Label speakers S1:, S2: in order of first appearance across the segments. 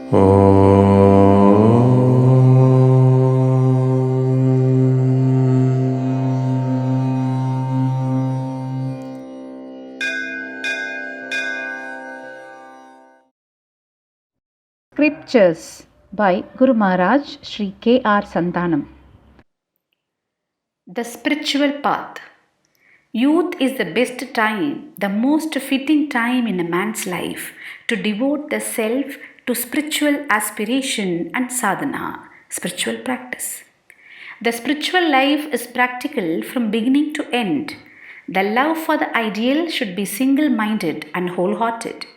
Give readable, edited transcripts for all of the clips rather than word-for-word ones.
S1: Scriptures by Guru Maharaj Shri K.R. Santhanam.
S2: The spiritual path. Youth is the best time, the most fitting time in a man's life to devote the self to spiritual aspiration and sadhana, spiritual practice. The spiritual life is practical from beginning to end. The love for the ideal should be single-minded and wholehearted.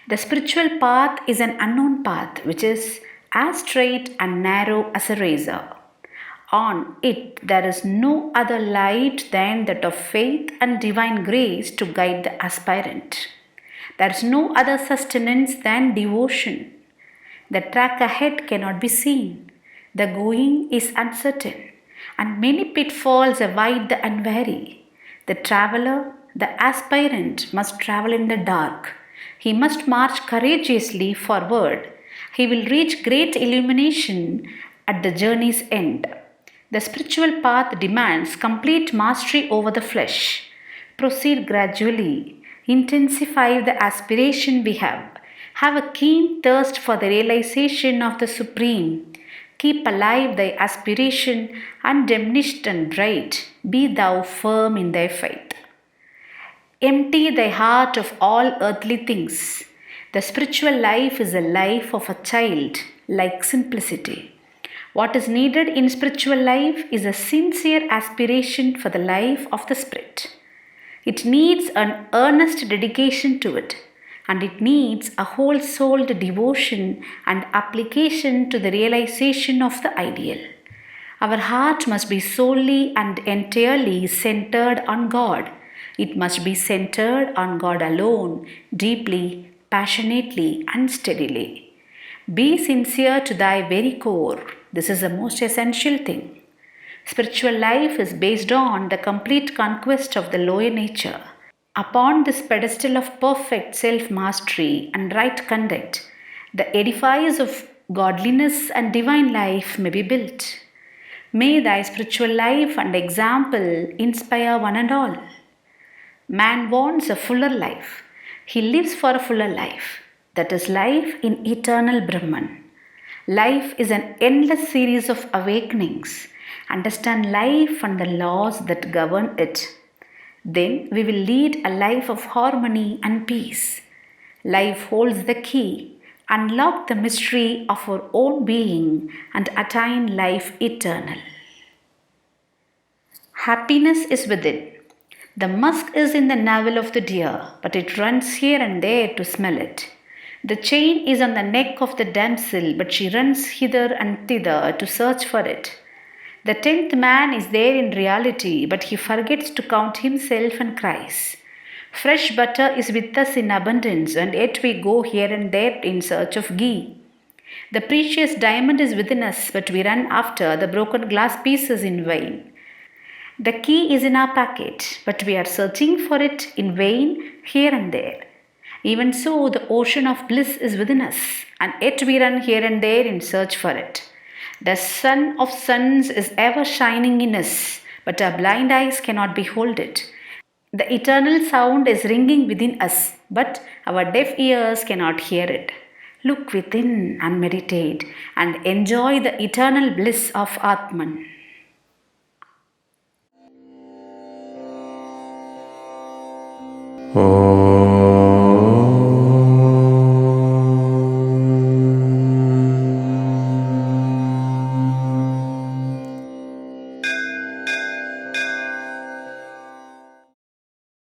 S2: The spiritual path is an unknown path which is as straight and narrow as a razor. On it there is no other light than that of faith and divine grace to guide the aspirant. There is no other sustenance than devotion. The track ahead cannot be seen. The going is uncertain, and many pitfalls await the unwary. The traveler, the aspirant, must travel in the dark. He must march courageously forward. He will reach great illumination at the journey's end. The spiritual path demands complete mastery over the flesh. Proceed gradually. Intensify the aspiration we have. Have a keen thirst for the realization of the Supreme. Keep alive thy aspiration, undiminished and bright. Be thou firm in thy faith. Empty thy heart of all earthly things. The spiritual life is a life of a child, like simplicity. What is needed in spiritual life is a sincere aspiration for the life of the spirit. It needs an earnest dedication to it, and it needs a whole-souled devotion and application to the realization of the ideal. Our heart must be solely and entirely centered on God. It must be centered on God alone, deeply, passionately, and steadily. Be sincere to thy very core. This is the most essential thing. Spiritual life is based on the complete conquest of the lower nature. Upon this pedestal of perfect self-mastery and right conduct, the edifice of godliness and divine life may be built. May thy spiritual life and example inspire one and all. Man wants a fuller life. He lives for a fuller life. That is life in eternal Brahman. Life is an endless series of awakenings. Understand life and the laws that govern it. Then we will lead a life of harmony and peace. Life holds the key. Unlock the mystery of our own being and attain life eternal. Happiness is within. The musk is in the navel of the deer, but it runs here and there to smell it. The chain is on the neck of the damsel, but she runs hither and thither to search for it. The 10th man is there in reality, but he forgets to count himself and cries. Fresh butter is with us in abundance, and yet we go here and there in search of ghee. The precious diamond is within us, but we run after the broken glass pieces in vain. The key is in our packet, but we are searching for it in vain here and there. Even so, the ocean of bliss is within us, and yet we run here and there in search for it. The sun of suns is ever shining in us, but our blind eyes cannot behold it. The eternal sound is ringing within us, but our deaf ears cannot hear it. Look within and meditate, and enjoy the eternal bliss of Atman.
S3: Oh.